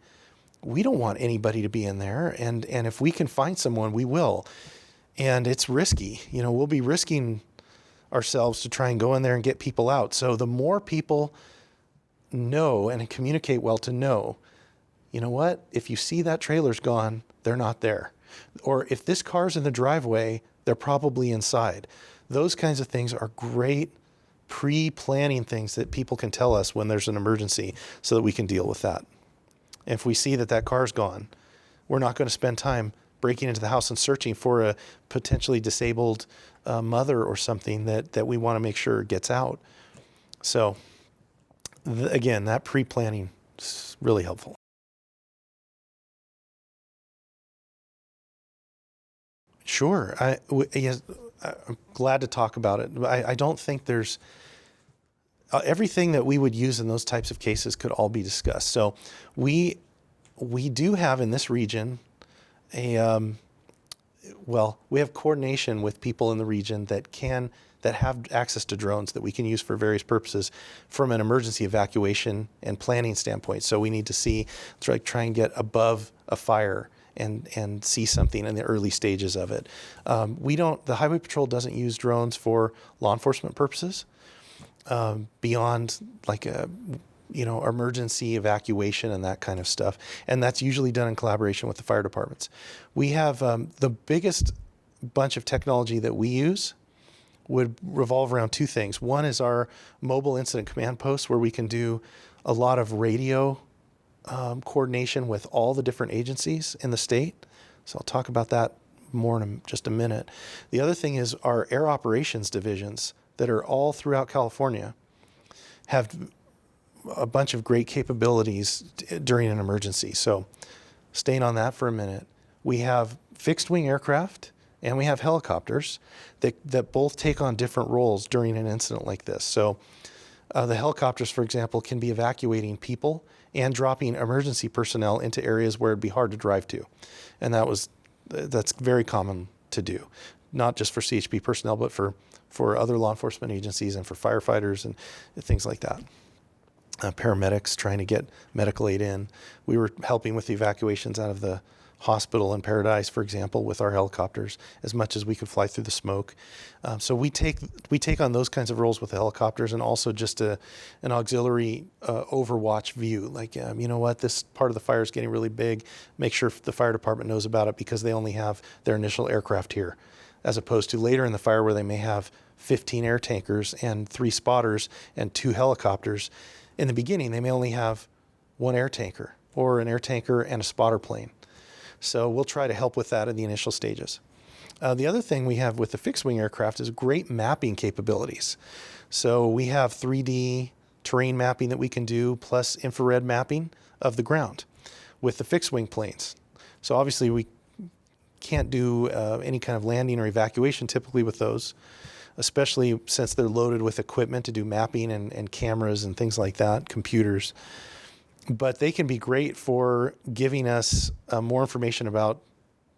We don't want anybody to be in there. And if we can find someone, we will. And it's risky. We'll be risking ourselves to try and go in there and get people out. So the more people know and communicate well to know, you know what? If you see that trailer's gone, they're not there. Or if this car's in the driveway, they're probably inside. Those kinds of things are great pre-planning things that people can tell us when there's an emergency, so that we can deal with that. And if we see that car's gone, we're not going to spend time breaking into the house and searching for a potentially disabled mother or something that we want to make sure gets out. So again, that pre-planning is really helpful. Sure. Yes, I'm glad to talk about it. I don't think there's everything that we would use in those types of cases could all be discussed. So we do have in this region we have coordination with people in the region that have access to drones that we can use for various purposes from an emergency evacuation and planning standpoint. So we need to try and get above a fire and see something in the early stages of it. The Highway Patrol doesn't use drones for law enforcement purposes beyond emergency evacuation and that kind of stuff. And that's usually done in collaboration with the fire departments. We have the biggest bunch of technology that we use would revolve around 2 things. One is our mobile incident command post, where we can do a lot of radio coordination with all the different agencies in the state. So I'll talk about that more in just a minute. The other thing is our air operations divisions that are all throughout California have a bunch of great capabilities during an emergency. So staying on that for a minute, we have fixed wing aircraft and we have helicopters that both take on different roles during an incident like this. So the helicopters, for example, can be evacuating people and dropping emergency personnel into areas where it'd be hard to drive to. And that's very common to do, not just for CHP personnel, but for other law enforcement agencies and for firefighters and things like that. Paramedics trying to get medical aid in. We were helping with the evacuations out of the hospital in Paradise, for example, with our helicopters as much as we could fly through the smoke. So we take on those kinds of roles with the helicopters, and also just an auxiliary overwatch view. Like, you know what, this part of the fire is getting really big. Make sure the fire department knows about it because they only have their initial aircraft here, as opposed to later in the fire where they may have 15 air tankers and 3 spotters and 2 helicopters. In the beginning, they may only have 1 air tanker or an air tanker and a spotter plane. So we'll try to help with that in the initial stages. The other thing we have with the fixed wing aircraft is great mapping capabilities. So we have 3D terrain mapping that we can do, plus infrared mapping of the ground with the fixed wing planes. So obviously we can't do any kind of landing or evacuation typically with those, especially since they're loaded with equipment to do mapping and cameras and things like that, computers. But they can be great for giving us more information about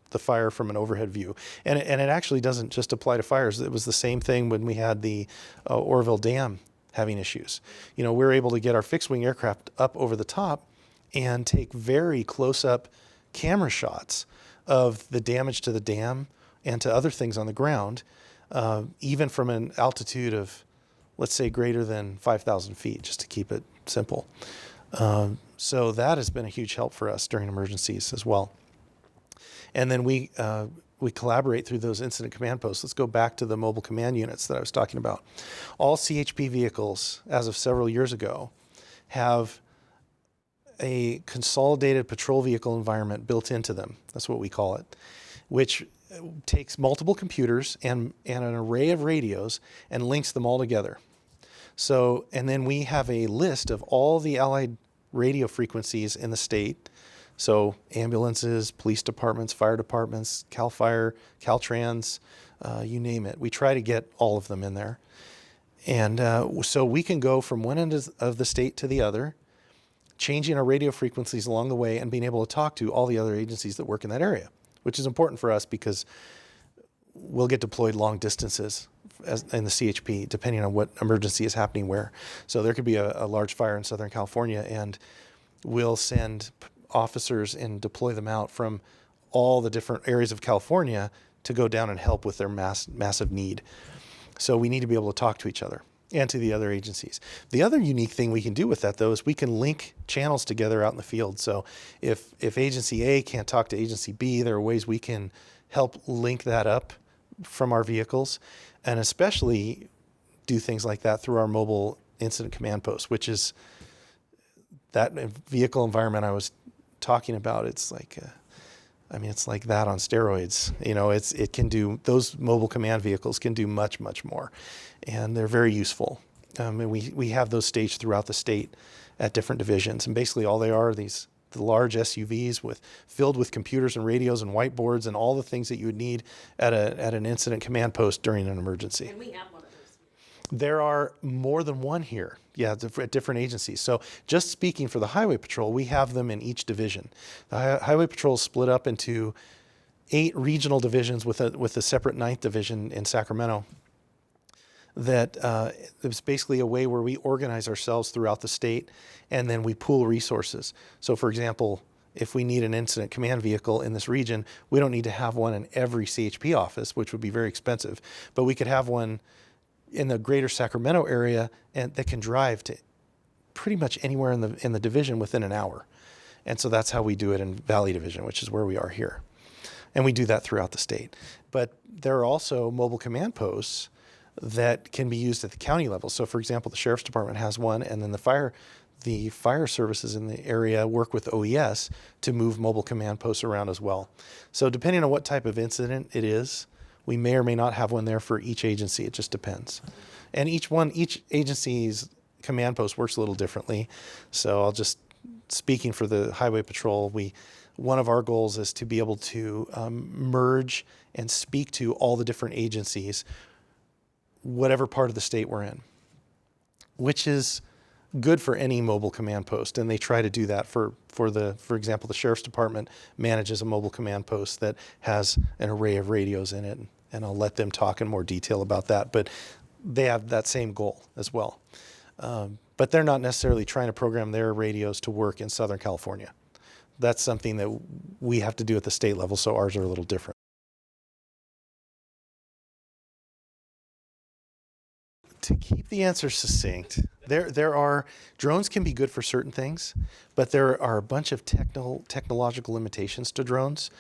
the fire from an overhead view. And it actually doesn't just apply to fires. It was the same thing when we had the Oroville Dam having issues. You know, we're able to get our fixed wing aircraft up over the top and take very close-up camera shots of the damage to the dam and to other things on the ground, even from an altitude of, let's say, greater than 5,000 feet, just to keep it simple. So that has been a huge help for us during emergencies as well. And then we collaborate through those incident command posts. Let's go back to the mobile command units that I was talking about. All CHP vehicles, as of several years ago, have a consolidated patrol vehicle environment built into them. That's what we call it, which takes multiple computers and an array of radios and links them all together. So, and then we have a list of all the allied radio frequencies in the state. So ambulances, police departments, fire departments, CAL FIRE, Caltrans, you name it. We try to get all of them in there. And so we can go from one end of the state to the other, changing our radio frequencies along the way and being able to talk to all the other agencies that work in that area, which is important for us because we'll get deployed long distances in the CHP, depending on what emergency is happening where. So there could be a large fire in Southern California, and we'll send officers and deploy them out from all the different areas of California to go down and help with their massive need. So we need to be able to talk to each other and to the other agencies. The other unique thing we can do with that, though, is we can link channels together out in the field. So if Agency A can't talk to Agency B, there are ways we can help link that up from our vehicles, and especially do things like that through our mobile incident command post, which is that vehicle environment I was talking about. It's like, it's like that on steroids. You know, it can do, those mobile command vehicles can do much, much more, and they're very useful. And we have those staged throughout the state at different divisions, and basically all they are the large SUVs filled with computers and radios and whiteboards and all the things that you would need at an incident command post during an emergency. And we have one of those. There are more than one here, at different agencies. So just speaking for the Highway Patrol, we have them in each division. The Highway Patrol is split up into 8 regional divisions with a separate 9th division in Sacramento. That it's basically a way where we organize ourselves throughout the state, and then we pool resources. So for example, if we need an incident command vehicle in this region, we don't need to have one in every CHP office, which would be very expensive, but we could have one in the greater Sacramento area and that can drive to pretty much anywhere in the division within an hour. And so that's how we do it in Valley Division, which is where we are here. And we do that throughout the state. But there are also mobile command posts that can be used at the county level. So for example, the Sheriff's Department has one, and then the fire services in the area work with OES to move mobile command posts around as well. So depending on what type of incident it is, we may or may not have one there for each agency. It just depends. And each agency's command post works a little differently. So speaking for the Highway Patrol, we one of our goals is to be able to merge and speak to all the different agencies, whatever part of the state we're in, which is good for any mobile command post. And they try to do that for example, the Sheriff's Department manages a mobile command post that has an array of radios in it. And I'll let them talk in more detail about that. But they have that same goal as well. But they're not necessarily trying to program their radios to work in Southern California. That's something that we have to do at the state level, so ours are a little different. To keep the answer succinct, drones can be good for certain things, but there are a bunch of technological limitations to drones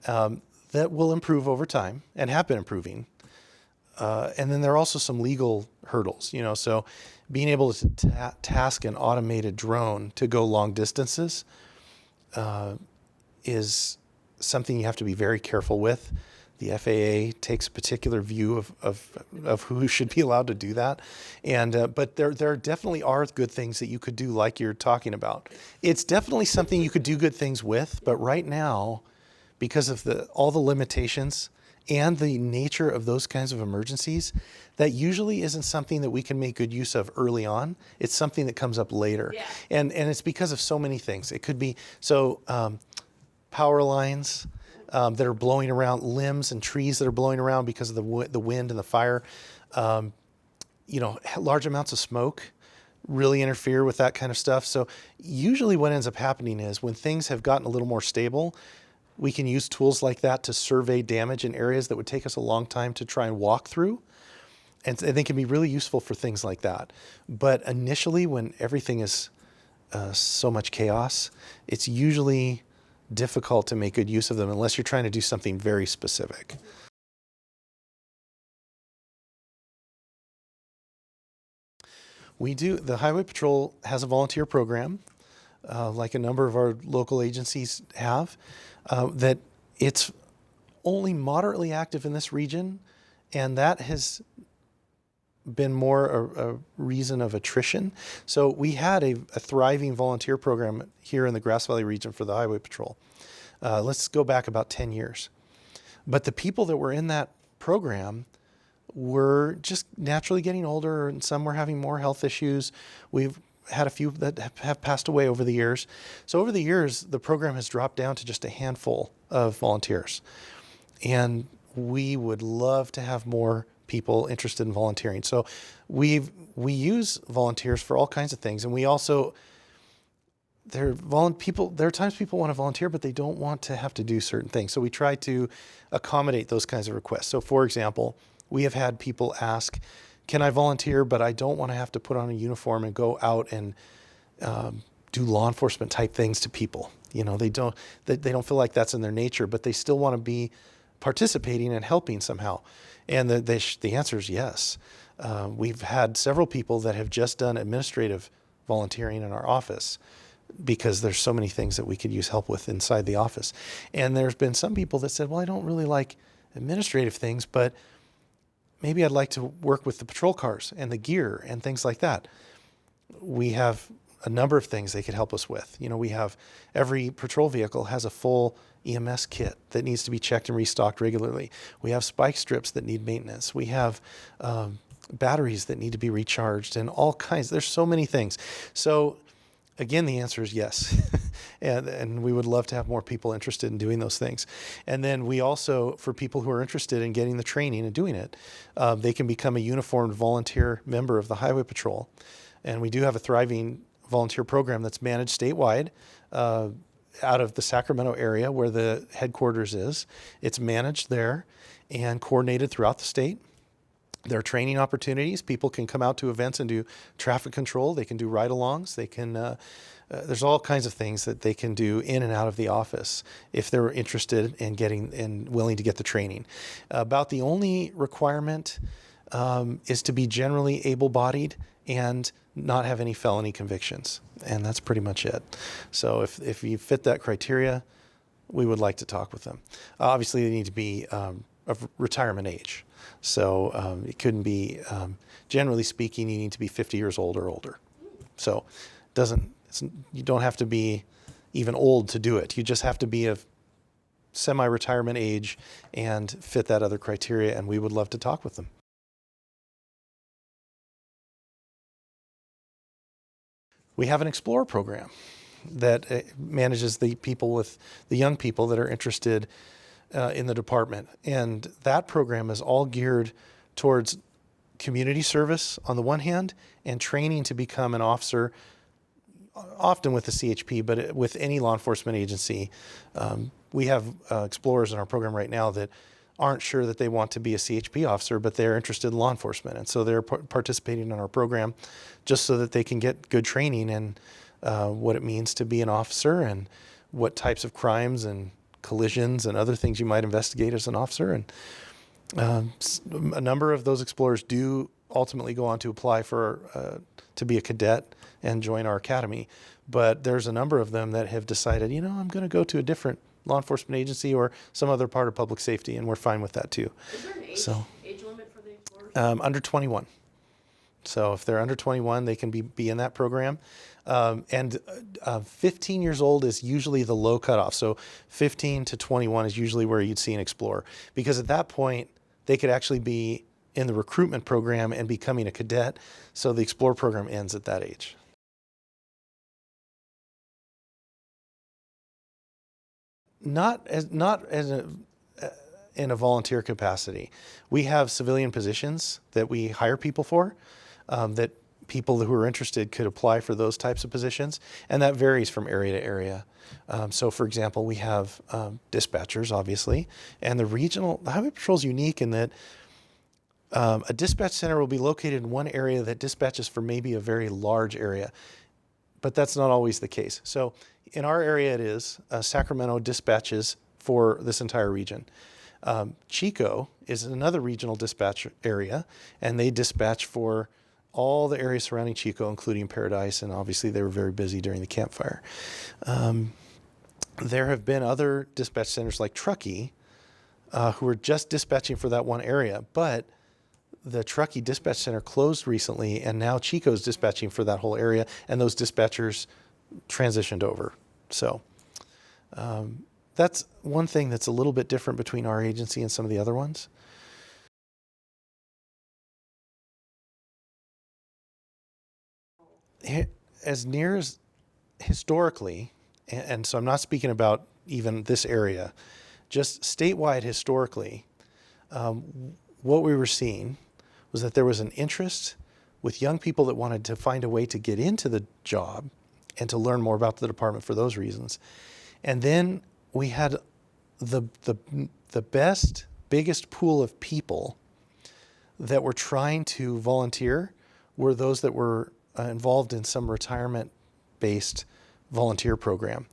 that will improve over time and have been improving. And then there are also some legal hurdles, so being able to task an automated drone to go long distances is something you have to be very careful with. The FAA takes a particular view of who should be allowed to do that. But there definitely are good things that you could do like you're talking about. It's definitely something you could do good things with, but right now, because of all the limitations and the nature of those kinds of emergencies, that usually isn't something that we can make good use of early on. It's something that comes up later. Yeah. And it's because of so many things. It could be power lines that are blowing around, limbs and trees that are blowing around because of the wind and the fire. Large amounts of smoke really interfere with that kind of stuff. So usually what ends up happening is when things have gotten a little more stable, we can use tools like that to survey damage in areas that would take us a long time to try and walk through. And they can be really useful for things like that. But initially, when everything is so much chaos, it's usually difficult to make good use of them unless you're trying to do something very specific. We do. The Highway Patrol has a volunteer program, like a number of our local agencies have, that it's only moderately active in this region, and that has been more a reason of attrition. So we had a thriving volunteer program here in the Grass Valley region for the Highway Patrol. Let's go back about 10 years. But the people that were in that program were just naturally getting older, and some were having more health issues. We've had a few that have passed away over the years. So over the years, the program has dropped down to just a handful of volunteers. And we would love to have more people interested in volunteering. So we use volunteers for all kinds of things. And we also, there are times people want to volunteer, but they don't want to have to do certain things. So we try to accommodate those kinds of requests. So for example, we have had people ask, can I volunteer, but I don't want to have to put on a uniform and go out and do law enforcement type things to people. They don't feel like that's in their nature, but they still want to be participating and helping somehow. And the answer is yes. We've had several people that have just done administrative volunteering in our office because there's so many things that we could use help with inside the office. And there's been some people that said, well, I don't really like administrative things, but maybe I'd like to work with the patrol cars and the gear and things like that. We have a number of things they could help us with. We have every patrol vehicle has a full EMS kit that needs to be checked and restocked regularly. We have spike strips that need maintenance. We have batteries that need to be recharged and all kinds. There's so many things. So again, the answer is yes. and we would love to have more people interested in doing those things. And then we also, for people who are interested in getting the training and doing it, they can become a uniformed volunteer member of the Highway Patrol. And we do have a thriving volunteer program that's managed statewide out of the Sacramento area where the headquarters is. It's managed there and coordinated throughout the state. There are training opportunities. People can come out to events and do traffic control. They can do ride-alongs. They can. There's all kinds of things that they can do in and out of the office if they're interested in getting and willing to get the training. About the only requirement is to be generally able-bodied and not have any felony convictions, and that's pretty much it. So if you fit that criteria, we would like to talk with them. Obviously, they need to be of retirement age. So it couldn't be, generally speaking, you need to be 50 years old or older. So you don't have to be even old to do it. You just have to be of semi-retirement age and fit that other criteria, and we would love to talk with them. We have an Explorer program that manages the young people that are interested in the department. And that program is all geared towards community service on the one hand and training to become an officer, often with the CHP, but with any law enforcement agency. We have explorers in our program right now that aren't sure that they want to be a CHP officer, but they're interested in law enforcement. And so they're participating in our program just so that they can get good training in what it means to be an officer and what types of crimes and collisions and other things you might investigate as an officer. And a number of those explorers do ultimately go on to apply for to be a cadet and join our academy. But there's a number of them that have decided, I'm going to go to a different law enforcement agency or some other part of public safety, and we're fine with that too. Is there an age limit for the explorers? Under 21. So if they're under 21, they can be in that program. And 15 years old is usually the low cutoff. So 15 to 21 is usually where you'd see an explorer, because at that point they could actually be in the recruitment program and becoming a cadet. So the explorer program ends at that age. Not as in a volunteer capacity. We have civilian positions that we hire people for, that people who are interested could apply for those types of positions, and that varies from area to area. So for example, we have dispatchers, obviously, and the Highway Patrol is unique in that a dispatch center will be located in one area that dispatches for maybe a very large area, but that's not always the case. So in our area, it is Sacramento dispatches for this entire region. Chico is another regional dispatch area, and they dispatch for all the areas surrounding Chico, including Paradise, and obviously they were very busy during the campfire. There have been other dispatch centers like Truckee who are just dispatching for that one area, but the Truckee Dispatch Center closed recently, and now Chico's dispatching for that whole area, and those dispatchers transitioned over. So that's one thing that's a little bit different between our agency and some of the other ones. As near as historically, and so I'm not speaking about even this area, just statewide historically, what we were seeing was that there was an interest with young people that wanted to find a way to get into the job and to learn more about the department for those reasons. And then we had the biggest pool of people that were trying to volunteer were those that were involved in some retirement-based volunteer program.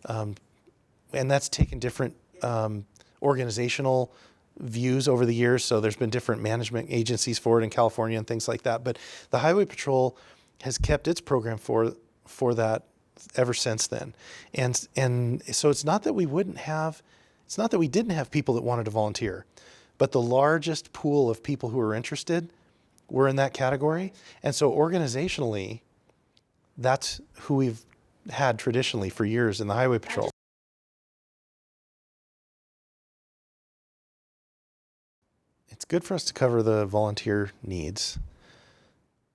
And that's taken different organizational views over the years. So there's been different management agencies for it in California and things like that. But the Highway Patrol has kept its program for that ever since then. And so it's not that we didn't have people that wanted to volunteer, but the largest pool of people who were interested were in that category. And so organizationally, that's who we've had traditionally for years in the Highway Patrol. It's good for us to cover the volunteer needs,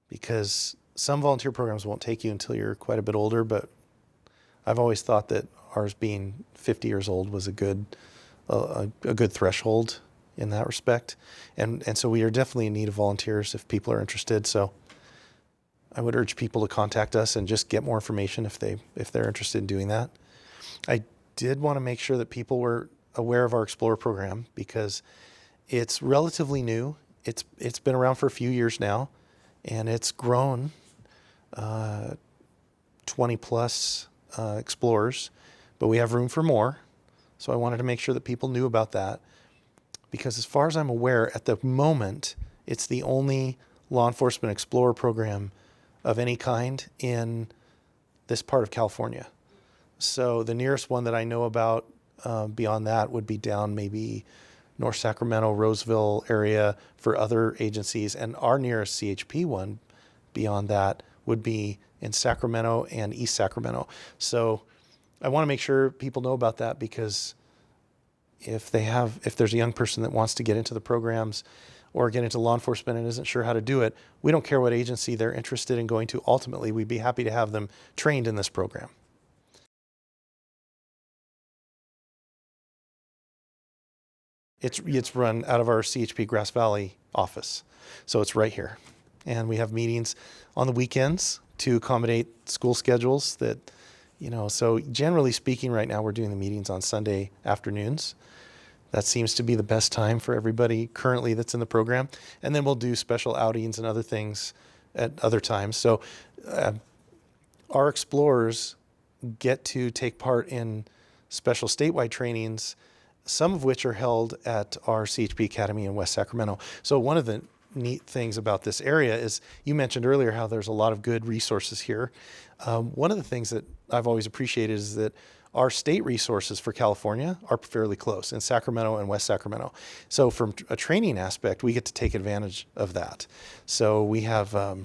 because some volunteer programs won't take you until you're quite a bit older, but I've always thought that ours being 50 years old was a good threshold in that respect. And so we are definitely in need of volunteers if people are interested. So I would urge people to contact us and just get more information if they're interested in doing that. I did want to make sure that people were aware of our Explorer program, because it's relatively new. It's been around for a few years now, and it's grown 20 plus explorers, but we have room for more. So I wanted to make sure that people knew about that, because as far as I'm aware, at the moment, it's the only law enforcement explorer program of any kind in this part of California. So the nearest one that I know about beyond that would be down maybe North Sacramento, Roseville area for other agencies. And our nearest CHP one beyond that would be in Sacramento and East Sacramento. So I want to make sure people know about that, because if there's a young person that wants to get into the programs or get into law enforcement and isn't sure how to do it, we don't care what agency they're interested in going to. Ultimately, we'd be happy to have them trained in this program. It's run out of our CHP Grass Valley office, so it's right here. And we have meetings on the weekends to accommodate school schedules that, so generally speaking, right now we're doing the meetings on Sunday afternoons. That seems to be the best time for everybody currently that's in the program. And then we'll do special outings and other things at other times. So our explorers get to take part in special statewide trainings, some of which are held at our CHP Academy in West Sacramento. So one of the neat things about this area is, you mentioned earlier how there's a lot of good resources here. One of the things that I've always appreciated is that our state resources for California are fairly close in Sacramento and West Sacramento. So from a training aspect, we get to take advantage of that. So we have, our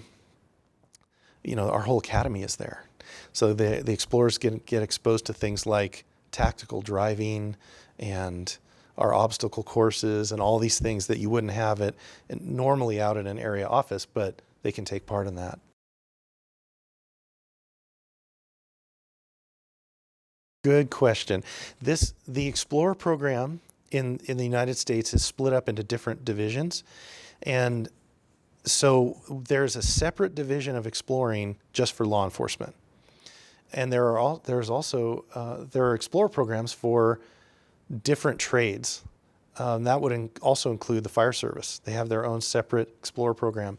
whole academy is there. So the explorers get exposed to things like tactical driving and our obstacle courses and all these things that you wouldn't have normally out at an area office, but they can take part in that. Good question. The Explorer program in the United States is split up into different divisions. And so there's a separate division of exploring just for law enforcement. And there are Explorer programs for different trades. That would also include the fire service. They have their own separate Explorer program.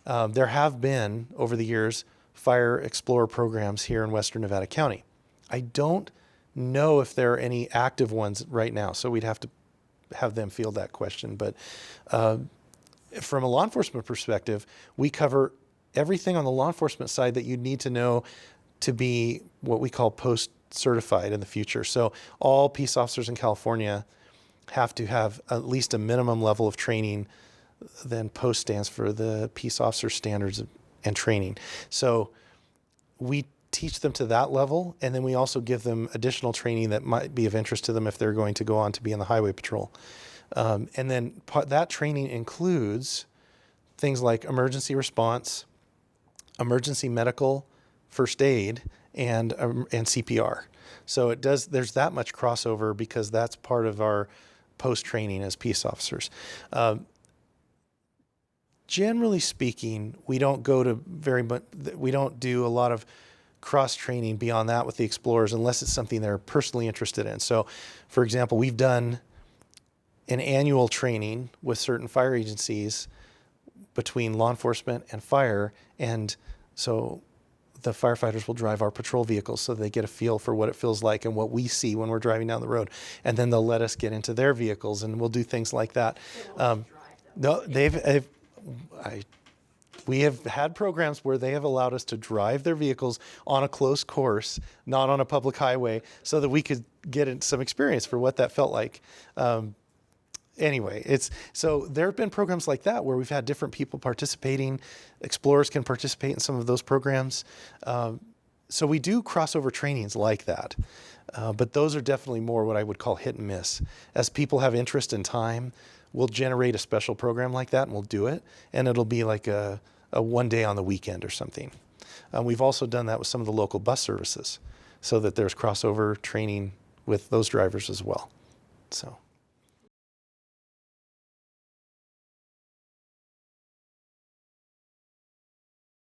There have been, over the years, fire Explorer programs here in Western Nevada County. I don't know if there are any active ones right now, so we'd have to have them field that question. But from a law enforcement perspective, we cover everything on the law enforcement side that you'd need to know to be what we call post-certified in the future. So all peace officers in California have to have at least a minimum level of training. Then POST stands for the Peace Officer Standards and Training. So we teach them to that level, and then we also give them additional training that might be of interest to them if they're going to go on to be in the highway patrol. And then that training includes things like emergency response, emergency medical, first aid, and CPR. So there's that much crossover because that's part of our post-training as peace officers. Generally speaking, we don't do a lot of cross-training beyond that with the explorers unless it's something they're personally interested in. So, for example, we've done an annual training with certain fire agencies between law enforcement and fire, and so the firefighters will drive our patrol vehicles so they get a feel for what it feels like and what we see when we're driving down the road. And then they'll let us get into their vehicles, and we'll do things like that. No, we have had programs where they have allowed us to drive their vehicles on a close course, not on a public highway, so that we could get some experience for what that felt like. Anyway, so there have been programs like that where we've had different people participating. Explorers can participate in some of those programs. So we do crossover trainings like that. But those are definitely more what I would call hit and miss. As people have interest in time, we'll generate a special program like that and we'll do it. And it'll be like a one day on the weekend or something. We've also done that with some of the local bus services so that there's crossover training with those drivers as well. So.